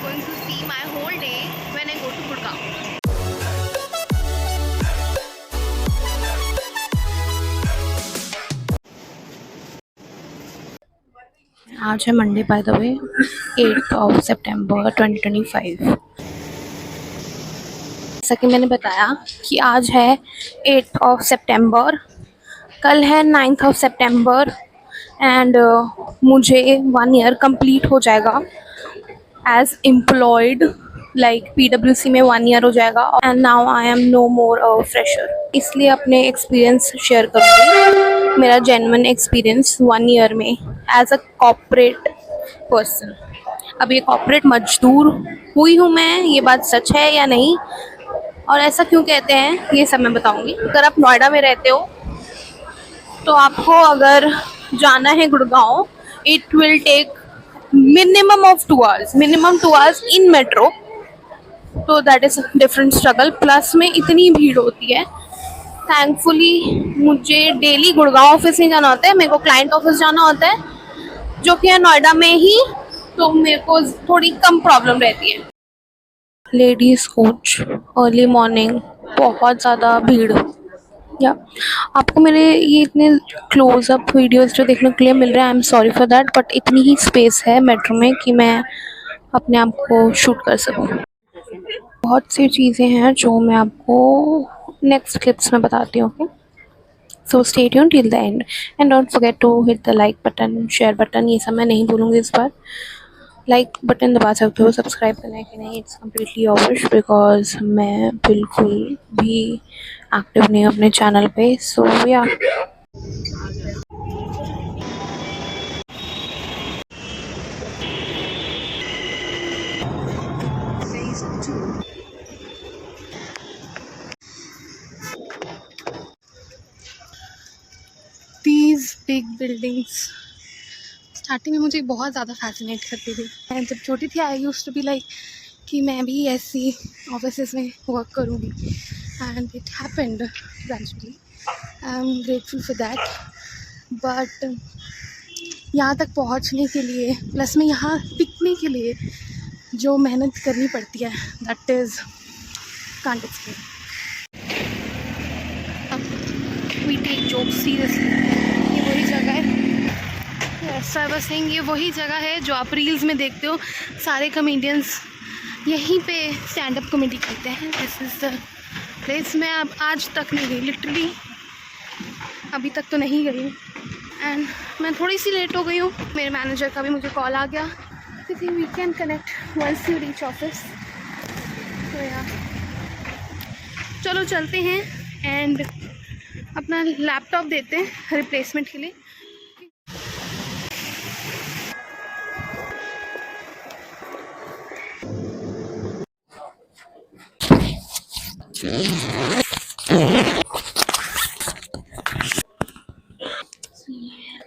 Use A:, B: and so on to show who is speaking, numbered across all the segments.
A: going to see my whole day when I go to Gurgaon. आज है Monday by the way 8 of September 2025। जैसा कि मैंने बताया कि आज है 8 ऑफ सितंबर, कल है 9th ऑफ सितंबर एंड मुझे 1 ईयर कंप्लीट हो जाएगा एज एम्प्लॉयड। लाइक PwC में 1 ईयर हो जाएगा and now I am no more a fresher. इसलिए अपने एक्सपीरियंस शेयर करूँगी, मेरा जेन्युइन एक्सपीरियंस 1 ईयर में एज अ कॉर्पोरेट पर्सन। अब ये कॉर्पोरेट मजदूर हुई हूँ मैं, ये बात सच है या नहीं और ऐसा क्यों कहते हैं ये सब मैं बताऊँगी। अगर आप नोएडा में रहते हो तो आपको अगर जाना है Gurgaon, it will take minimum of 2 hours, minimum 2 hours in metro, तो that is different struggle. Plus में इतनी भीड़ होती है। थैंकफुली मुझे डेली गुड़गांव ऑफिस नहीं जाना होता है, मेरे को क्लाइंट ऑफिस जाना होता है जो कि है नोएडा में ही, तो मेरे को थोड़ी कम प्रॉब्लम रहती है। लेडीज कोच अर्ली मॉर्निंग, बहुत ज़्यादा भीड़। या आपको मेरे ये इतने क्लोजअप वीडियोस जो देखने के लिए मिल रहे हैं, I am sorry for that, but इतनी ही स्पेस है मेट्रो में कि मैं अपने आप को शूट कर सकूं। बहुत सी चीज़ें हैं जो मैं आपको नेक्स्ट क्लिप्स में बताती हूँ। Okay, so stay tuned till the end and don't forget to hit the like button, share button, ये सब मैं नहीं बोलूँगी इस बार। लाइक बटन दबा सकते हो, सब्सक्राइब करना है कि नहीं it's completely your wish, because मैं बिल्कुल भी एक्टिव नहीं हूँ अपने चैनल पे। सो या दीज बिग बिल्डिंग्स स्टार्टिंग में मुझे बहुत ज़्यादा फैसिनेट करती थी। मैं जब छोटी थी I used to be like कि मैं भी ऐसी ऑफिसेस में वर्क करूँगी and it happened gradually. I am grateful for that, but यहाँ तक पहुँचने के लिए प्लस में यहाँ टिकने के लिए जो मेहनत करनी पड़ती है, that is can't explain. We take joke seriously. ये वही जगह है, ऐसा बस सिंह, ये वही जगह है जो आप रील्स में देखते हो। सारे कॉमेडियंस यहीं पे स्टैंड अप कॉमेडी करते हैं। This is the place. मैं अब आज तक नहीं गई, लिटरली अभी तक तो नहीं गई हूँ एंड मैं थोड़ी सी लेट हो गई हूँ। मेरे मैनेजर का भी मुझे कॉल आ गया कि we can connect once you reach office. तो यार चलो चलते हैं एंड अपना लैपटॉप देते हैं रिप्लेसमेंट के लिए।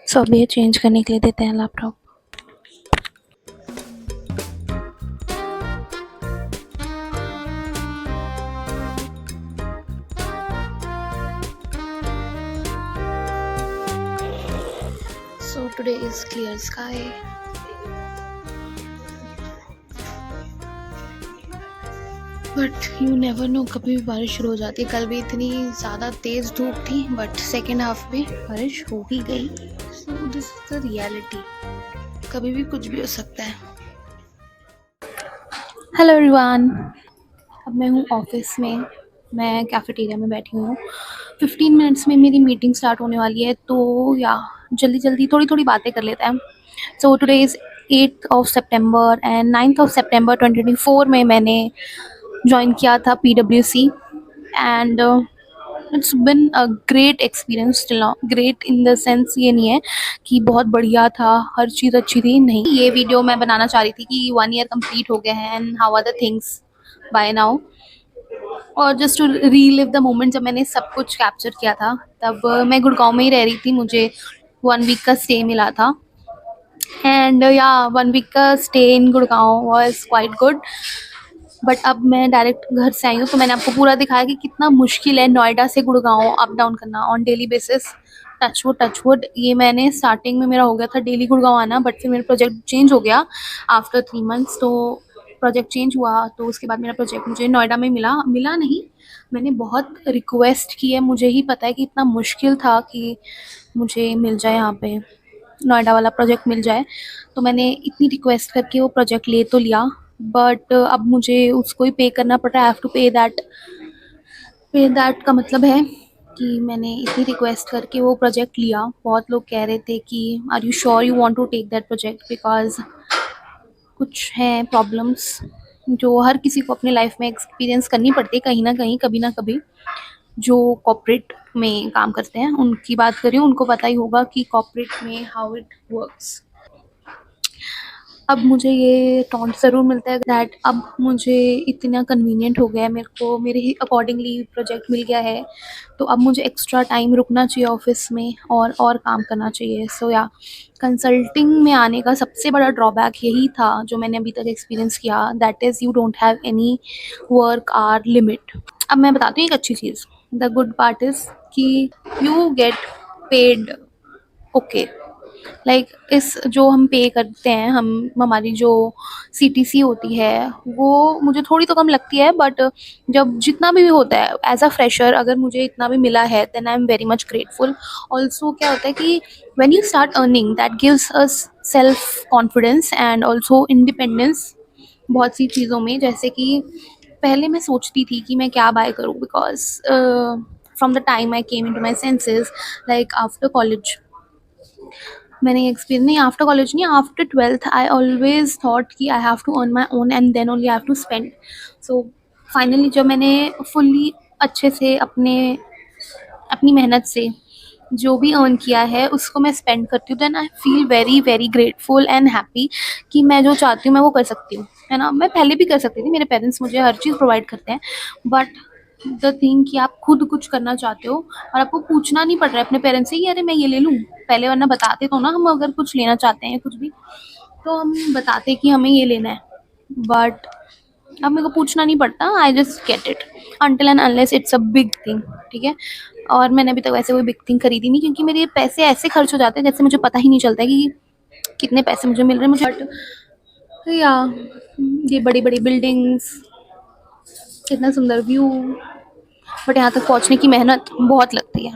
A: सो अब ये चेंज करने के लिए देते हैं laptop. So today is clear sky. But you never know, कभी भी बारिश शुरू हो जाती है। कल भी इतनी ज़्यादा तेज़ धूप थी बट सेकेंड हाफ में बारिश हो ही गई। So this is the reality, कभी भी कुछ भी हो सकता है। हेलो एवरीवन, अब मैं हूँ ऑफिस में, मैं कैफेटेरिया में बैठी हूँ। 15 मिनट्स में मेरी मीटिंग स्टार्ट होने वाली है, तो या जल्दी जल्दी थोड़ी थोड़ी बातें कर लेते हैं। So today is 8 of September and 9th of September 2024 में मैंने ज्वाइन किया था PwC and it's been a great experience till now. Great in the sense ये नहीं है कि बहुत बढ़िया था, हर चीज़ अच्छी थी, नहीं। ये वीडियो मैं बनाना चाह रही थी कि 1 ईयर कंप्लीट हो गया है and how are the things by now, और just to relive the moment जब मैंने सब कुछ कैप्चर किया था। तब मैं गुड़गांव में ही रह रही थी, मुझे 1 वीक का स्टे मिला था एंड या 1 वीक का stay in Gurgaon was quite good. But अब मैं डायरेक्ट घर से आई हूँ, तो मैंने आपको पूरा दिखाया कि कितना मुश्किल है नोएडा से गुड़गांव अप डाउन करना ऑन डेली बेसिस। टचवुड ये मैंने स्टार्टिंग में मेरा हो गया था डेली गुड़गांव आना, बट फिर मेरा प्रोजेक्ट चेंज हो गया आफ्टर 3 months, तो प्रोजेक्ट चेंज हुआ तो उसके बाद मेरा प्रोजेक्ट मुझे नोएडा में मिला मिला नहीं, मैंने बहुत रिक्वेस्ट की है, मुझे ही पता है कि इतना मुश्किल था कि मुझे मिल जाए यहाँ पे नोएडा वाला प्रोजेक्ट मिल जाए। तो मैंने इतनी रिक्वेस्ट करके वो प्रोजेक्ट ले तो लिया, बट अब मुझे उसको ही पे करना पड़ रहा है। आई हैव टू पे दैट का मतलब है कि मैंने इतनी रिक्वेस्ट करके वो प्रोजेक्ट लिया। बहुत लोग कह रहे थे कि are you sure you want to take that project, because कुछ हैं प्रॉब्लम्स जो हर किसी को अपने लाइफ में एक्सपीरियंस करनी पड़ती है कहीं ना कहीं, कभी ना कभी। जो कॉर्पोरेट में काम करते हैं उनकी बात करें, उनको पता ही होगा कि कॉर्पोरेट में हाउ इट वर्क्स। अब मुझे ये टॉन्ट ज़रूर मिलता है दैट अब मुझे इतना कन्वीनियंट हो गया है, मेरे को मेरे ही अकॉर्डिंगली प्रोजेक्ट मिल गया है, तो अब मुझे एक्स्ट्रा टाइम रुकना चाहिए ऑफिस में और काम करना चाहिए। सो या कंसल्टिंग में आने का सबसे बड़ा ड्रॉबैक यही था जो मैंने अभी तक एक्सपीरियंस किया, that is you don't have any work hour limit. अब मैं बताती हूँ एक अच्छी चीज़, द गुड पार्ट इज़ कि you get paid. Okay, like इस जो हम पे करते हैं, हम हमारी जो सीटीसी होती है वो मुझे थोड़ी तो कम लगती है, बट जब जितना भी होता है एज अ फ्रेशर अगर मुझे इतना भी मिला है then I am very much grateful. Also क्या होता है कि when you start earning that gives us self confidence and also independence बहुत सी चीज़ों में। जैसे कि पहले मैं सोचती थी कि मैं क्या बाय करूँ, because from the time I came into my senses, like after college मैंने एक्सपीरियंस नहीं, आफ्टर कॉलेज नहीं, after twelfth I always thought कि I have to earn my own and then only I have to spend. So finally जब मैंने fully अच्छे से अपनी मेहनत से जो भी अर्न किया है उसको मैं स्पेंड करती हूँ, then I feel very very grateful and happy कि मैं जो चाहती हूँ मैं वो कर सकती हूँ, है ना। मैं पहले भी कर सकती थी, मेरे पेरेंट्स मुझे हर चीज़ प्रोवाइड करते हैं, बट द थिंग कि आप खुद कुछ करना चाहते हो और आपको पूछना नहीं पड़ रहा है अपने पेरेंट्स से कि अरे मैं ये ले लूँ पहले, वरना बताते तो ना हम अगर कुछ लेना चाहते हैं कुछ भी तो हम बताते कि हमें ये लेना है, बट अब मेरे को पूछना नहीं पड़ता, I just get it until and unless it's a big thing, ठीक है। और मैंने अभी तक वैसे कोई बिग थिंग खरीदी नहीं, क्योंकि मेरे पैसे ऐसे खर्च हो जाते हैं जैसे मुझे पता ही नहीं चलता है कि कितने पैसे मुझे मिल रहे हैं मुझे। बट या ये बड़ी बड़ी बिल्डिंग्स, कितना सुंदर व्यू, बट यहाँ तक पहुँचने की मेहनत बहुत लगती है।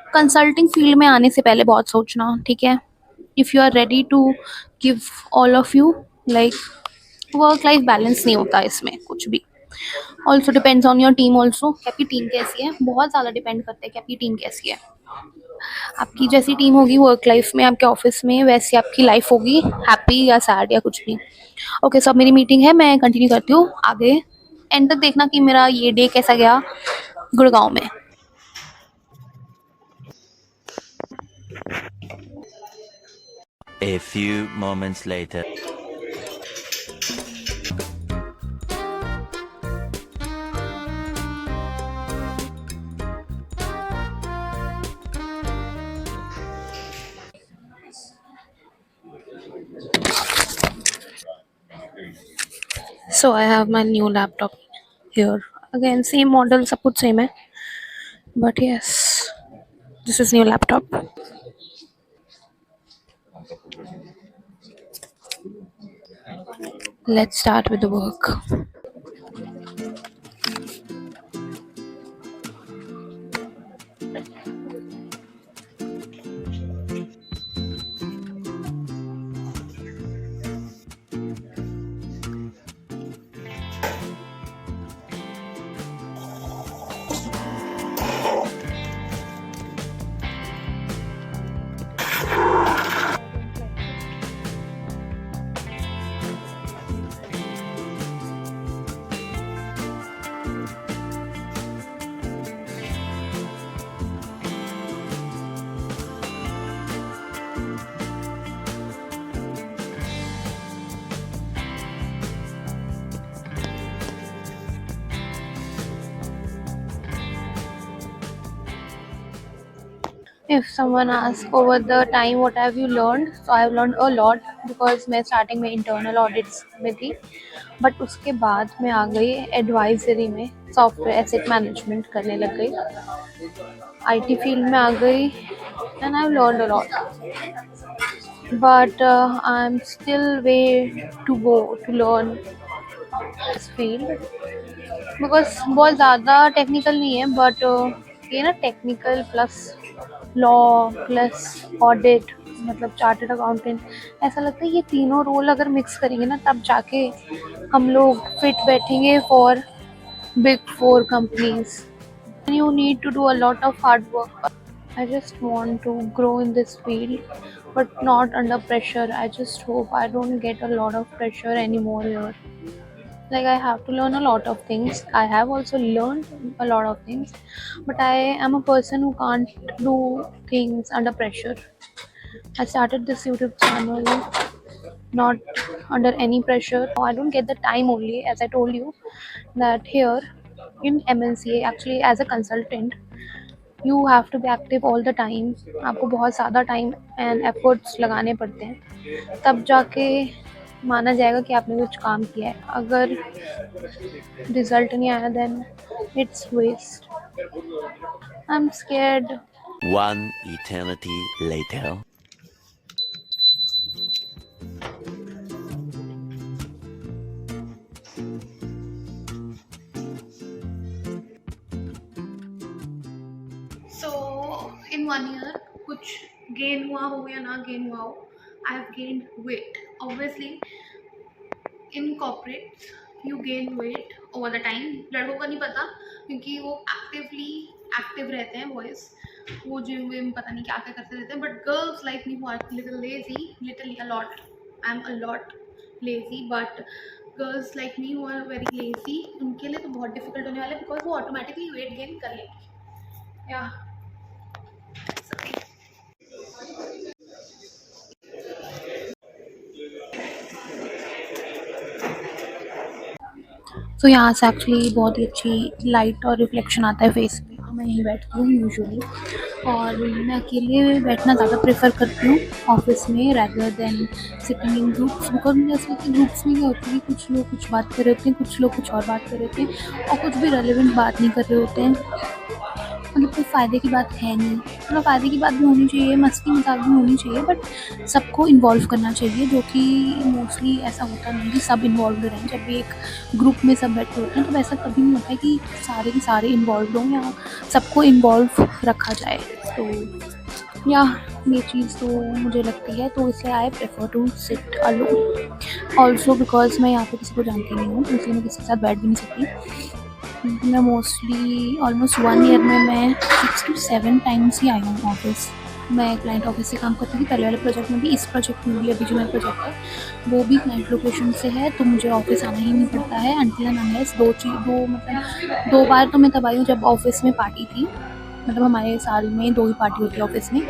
A: कंसल्टिंग फील्ड में आने से पहले बहुत सोचना, ठीक है। If you are ready to give all of you, like work life balance नहीं होता इसमें कुछ भी। Also depends on your team also, कि आपकी टीम कैसी है, बहुत ज़्यादा डिपेंड करता है कि आपकी टीम कैसी है। आपकी जैसी टीम होगी वर्क लाइफ में आपके ऑफिस में, वैसी आपकी लाइफ होगी, हैप्पी या सैड या कुछ भी। ओके, सब मेरी मीटिंग है, मैं कंटिन्यू करती हूँ आगे। एंड तक देखना कि मेरा ये डे कैसा गया गुड़गांव में।
B: A few moments later.
A: So I have my new laptop here. Again, same model, सब कुछ same है. But yes, this is new laptop. Let's start with the work. If someone asks over the time what have you learned, so I have learned a lot, because मैं starting में internal audits में थी, but उसके बाद मैं आ गई advisory में, software asset management करने लग गई, IT field में आ गई, and I have learned a lot. but I'm still way to go to learn this field because बहुत ज़्यादा टेक्निकल नहीं है बट ये ना technical plus law plus audit मतलब चार्टर्ड अकाउंटेंट ऐसा लगता है ये तीनों रोल अगर मिक्स करेंगे ना तब जाके हम लोग फिट बैठेंगे for big four companies. You need to do a lot of hard work. I just want to grow in this field but not under pressure. I just hope I don't get a lot of pressure anymore here. Like I have to learn a lot of things. I have also learned a lot of things, but I am a person who can't do things under pressure. I started this YouTube channel not under any pressure. I don't get the time only, as I told you that here in MNCA actually as a consultant you have to be active all the time. आपको बहुत ज़्यादा time and efforts लगाने पड़ते हैं तब जाके माना जाएगा कि आपने कुछ काम किया है. अगर रिजल्ट नहीं आया then it's waste. I'm scared.
B: One eternity later.
A: So in 1 year कुछ gain हुआ हो या ना gain हुआ हो, I have gained weight. Obviously in corporate you gain weight over the time. लड़कों का नहीं पता क्योंकि वो एक्टिव रहते हैं बॉयज, वो जिम विम पता नहीं क्या क्या करते रहते हैं, but girls like me who are little lazy, little a lot, I am a lot lazy, but girls like me who are very lazy उनके लिए तो बहुत डिफिकल्ट होने वाला है बिकॉज वो ऑटोमेटिकली वेट गेन कर लेंगी. या तो यहाँ से एक्चुअली बहुत ही अच्छी लाइट और रिफ्लेक्शन आता है फेस पे. मैं यहीं बैठती हूँ यूजुअली और मैं अकेले बैठना ज़्यादा प्रेफर करती हूँ ऑफिस में rather than sitting in groups. Because मुझे ऐसा लगता है ग्रुप्स में क्या होता है कि कुछ लोग कुछ बात कर रहे होते हैं, कुछ लोग कुछ और बात कर रहे होते हैं और कुछ भी रेलिवेंट बात नहीं कर रहे होते हैं. मतलब कोई फ़ायदे की बात है नहीं. मतलब फ़ायदे की बात भी होनी चाहिए, मस्ती मजाक भी होनी चाहिए, बट सबको इन्वॉल्व करना चाहिए, जो कि मोस्टली ऐसा होता नहीं कि सब इन्वॉल्व रहें. जब भी एक ग्रुप में सब बैठे होते हैं तो वैसा कभी नहीं होता है कि सारे के सारे इन्वॉल्व हों या सबको इन्वॉल्व रखा जाए. तो या ये चीज़ तो मुझे लगती है, तो इसलिए I prefer to sit alone. Also because मैं यहाँ पे किसी को जानती नहीं हूँ, इसलिए मैं किसी के साथ बैठ भी नहीं सकती. मैं मोस्टली ऑलमोस्ट 1 ईयर में मैं 6 to 7 टाइम्स ही आई हूँ ऑफिस. मैं क्लाइंट ऑफिस से काम करती थी पहले वाले प्रोजेक्ट में भी, इस प्रोजेक्ट में भी. अभी जो मेरा प्रोजेक्ट है वो भी क्लाइंट लोकेशन से है तो मुझे ऑफिस आना ही नहीं पड़ता है अनटिल एंड अनलेस मतलब 2 बार तो मैं तब आई हूँ जब ऑफिस में पार्टी थी. मतलब हमारे साल में 2 ही पार्टी होती है ऑफिस में.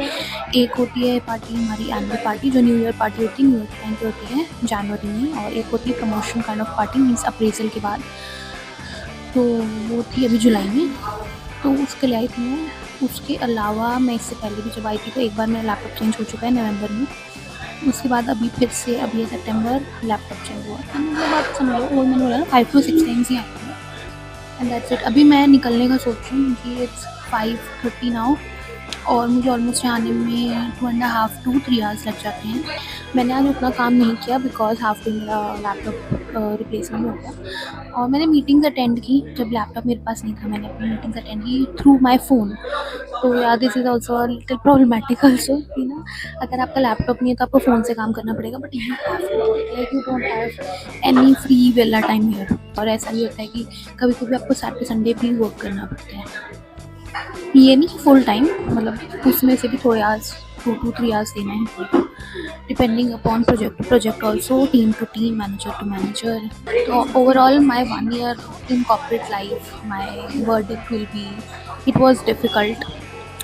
A: एक होती है पार्टी हमारी एनुअल पार्टी जो न्यू ईयर पार्टी होती है, न्यू ईयर टाइम पे होती है जनवरी में, और एक होती है promotion kind of party means appraisal के बाद, तो वो थी अभी जुलाई में, तो उसके लिए आई थी मैं. उसके अलावा मैं इससे पहले भी जब आई थी तो एक बार मेरा लैपटॉप चेंज हो चुका है नवंबर में. उसके बाद अभी फिर से अभी सितंबर लैपटॉप चेंज हुआ. मतलब आप समझ लो वो मैंने बोला ना 5 to 6 टाइम्स ही आई थी एंड दैट्स इट. अभी मैं निकलने का सोच रही हूँ क्योंकि इट्स 5:30 नाउ और मुझे ऑलमोस्ट यहाँ आने में 2.5 to 3 आवर्स लग जाते हैं. मैंने आज उतना काम नहीं किया बिकॉज हाफ डे मेरा लैपटॉप रिप्लेसमेंट हो गया. और मैंने मीटिंग्स अटेंड की जब लैपटॉप मेरे पास नहीं था. मैंने अपनी मीटिंग्स अटेंड की थ्रू माई फ़ोन. तो यार this is also little problematic also कि ना अगर आपका लैपटॉप नहीं है तो आपको फ़ोन से काम करना पड़ेगा, but you have to like you don't have any free वेला टाइम हियर. और ऐसा भी होता है कि कभी कभी आपको सैटरडे संडे भी वर्क करना पड़ता है. ये नहीं कि फुल टाइम, मतलब उसमें से भी थोड़े आवर्स 2 to 3 आवर्स देना है depending upon project to project, also team to team, manager to manager. तो overall my 1 year in corporate life my verdict will be it was difficult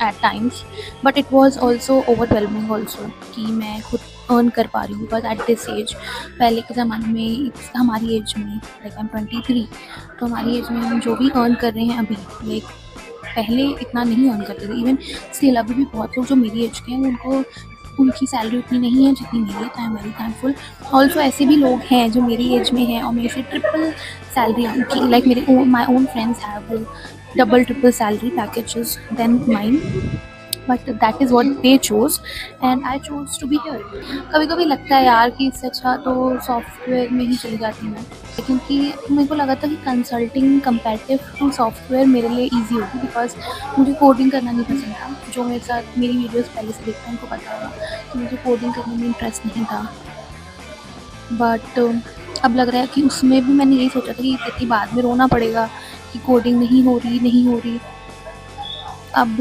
A: at times but it was also overwhelming also कि मैं खुद earn कर पा रही हूँ. Because at this as पहले के ज़माने में हमारी एज में लाइक आई एम 23, तो हमारी एज में हम जो भी अर्न कर रहे हैं अभी लाइक पहले इतना नहीं अर्न करते थे. इवन स्टिल अभी भी बहुत लोग जो मेरी एज के हैं उनको उनकी सैलरी उतनी नहीं है जितनी मेरी है. तो आई एम वेरी थैंकफुल. ऑल्सो ऐसे भी लोग हैं जो मेरी एज में हैं और मेरे से ट्रिपल सैलरी उनकी, लाइक मेरे my own friends have double triple salary packages then mine. But that is what they choose and I choose to be here. कभी कभी लगता है यार कि इससे अच्छा तो सॉफ्टवेयर में ही चली जाती मैं, क्योंकि मेरे को लगा था कि कंसल्टिंग कंपेरेटिव टू सॉफ्टवेयर मेरे लिए इजी होगी, बिकॉज मुझे कोडिंग करना नहीं पसंद था। जो मेरे साथ मेरी वीडियोस पहले से देखते हैं उनको पता होगा कि मुझे कोडिंग करने में इंटरेस्ट नहीं था। बट अब लग रहा है कि उसमें भी मैंने यही सोचा था कि इतनी बाद में रोना पड़ेगा कि कोडिंग नहीं हो रही। अब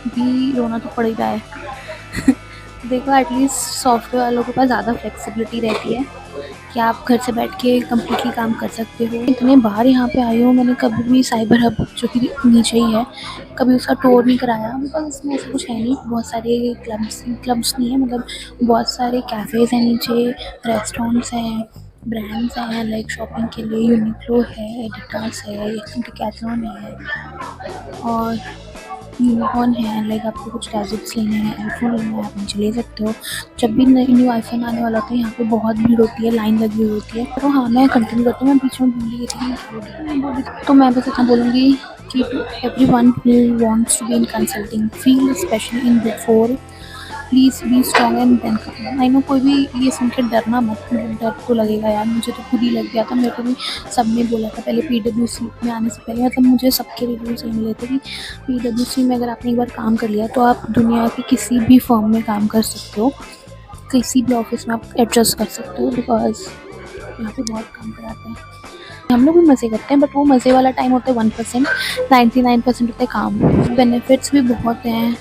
A: भी रोना तो पड़ ही रहा है। देखो एटलीस्ट सॉफ्टवेयर वालों के पास ज़्यादा फ्लेक्सिबिलिटी रहती है कि आप घर से बैठ के कम्प्लीटली काम कर सकते हो। इतने बार यहाँ पे आई हूँ, मैंने कभी भी साइबर हब जो कि नीचे ही है कभी उसका टूर नहीं कराया, बिकॉज इसमें ऐसा कुछ है नहीं। बहुत सारे क्लब्स नहीं है, मतलब बहुत सारे कैफ़ेज़ हैं नीचे, रेस्टोरेंट्स हैं, ब्रांड्स हैं लाइक शॉपिंग के लिए यूनिक्लो है, एडिडास है, डिकैथलॉन है और यूनिकॉर्न है। लाइक आपको कुछ गैजेट्स लेने हैं, आईफोन लेना है, आप नीचे ले सकते हो। जब भी न्यू आईफोन आने वाला होता है यहाँ पे बहुत भीड़ होती है, लाइन लगी हुई होती है। तो हाँ, मैं कंटिन्यू करती हूँ, मैं बीच में भूल गई थी। तो मैं बस इतना बोलूँगी कि everyone who wants to be in consulting field, specially in big four, please be strong and then come. I know कोई भी ये सुन के डरना मत, डर तो लगेगा यार, मुझे तो खुद ही लग गया था। मेरे को भी सब ने बोला था पहले PwC में आने से पहले, मतलब मुझे सबके रिव्यूज़ ये मिले थे कि PwC में अगर आपने एक बार काम कर लिया तो आप दुनिया के किसी भी फर्म में काम कर सकते हो, किसी भी ऑफिस में आप एडजस्ट कर सकते हो, बिकॉज यहाँ पे बहुत काम कराते हैं। हम लोग भी मज़े करते हैं, बट वो मज़े वाला टाइम होता है 1%, 99% होता है काम। बेनिफिट्स भी बहुत हैं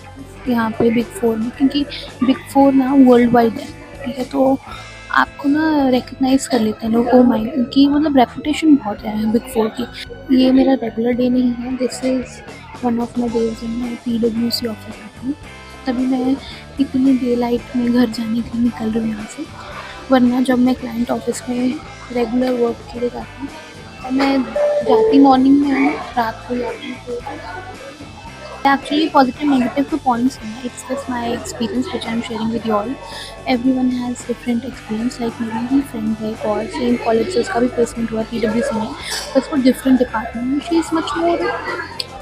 A: यहाँ पे बिग फोर में, क्योंकि बिग फोर ना वर्ल्ड वाइड है, ठीक है। तो आपको ना रिकग्नाइज़ कर लेते हैं लोग, ओ माई की मतलब रेपुटेशन बहुत है बिग फोर की। ये मेरा रेगुलर डे नहीं है, this is one of my days in मैं PwC ऑफिस आती हूँ, तभी मैं इतनी डे लाइट में घर जाने के लिए निकल रही हूँ यहाँ से। वरना जब मैं क्लाइंट ऑफिस में रेगुलर वर्क के लिए जाती हूँ और मैं जाती मॉर्निंग में हूँ, रात को जाती हूँ। तो एक्चुअली पॉजिटिव नेगेटिव तो पॉइंट्स नहीं है, it's just my experience which I am sharing with you all. Everyone has different experience. Like मेरी भी फ्रेंड है एक और सेम कॉलेज से, उसका भी प्लेसमेंट हुआ PwC में, बस वो डिफरेंट डिपार्टमेंट में। She is much more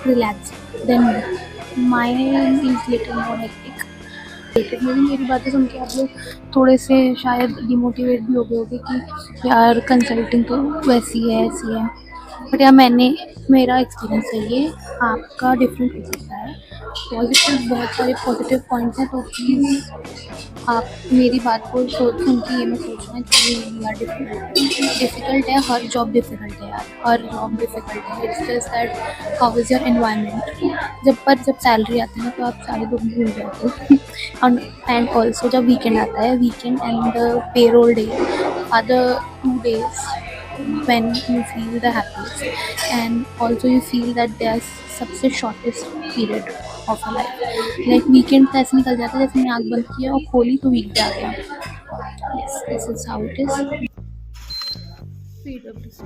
A: relaxed than me, mind is little more hectic. मेरी बातें सुन के आप लोग थोड़े से शायद डिमोटिवेट भी हो गए होंगे कि यार कंसल्टिंग तो वैसी है ऐसी है, बट यार मेरा एक्सपीरियंस है ये, आपका डिफरेंट हो सकता है। पॉजिटिव बहुत सारे पॉजिटिव पॉइंट्स हैं, तो प्लीज़ आप मेरी बात को सुन के ये मत सोचना कि यार डिफ़िकल्ट है, हर जॉब डिफ़िकल्ट है यार, हर जॉब डिफ़िकल्ट है। It's just that how is your environment. जब सैलरी आती है ना तो आप सारे दुख भूल जाते हो। एंड ऑल्सो जब वीकेंड आता है, weekend and the payroll day are the 2 days when you feel the happiest, and also you feel that there's सबसे shortest period of a life. like weekend तो ऐसे निकल जाता है जैसे मैंने आँख बंद किया और खोली तो वीकडे आ गया। yes, this is how it is. PwC.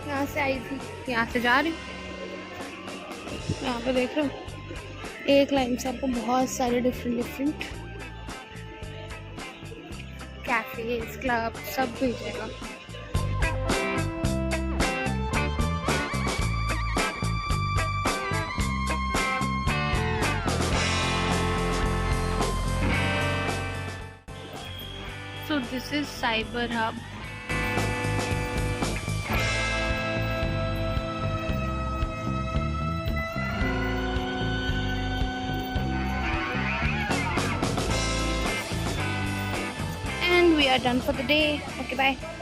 A: यहाँ से आई थी, यहाँ से जा रही हूँ। यहाँ पे देख रहे हो एक लाइन से आपको बहुत सारे डिफरेंट कैफेज, क्लब सब मिल जाएगा। So this is Cyber Hub. And we are done for the day. Okay, bye.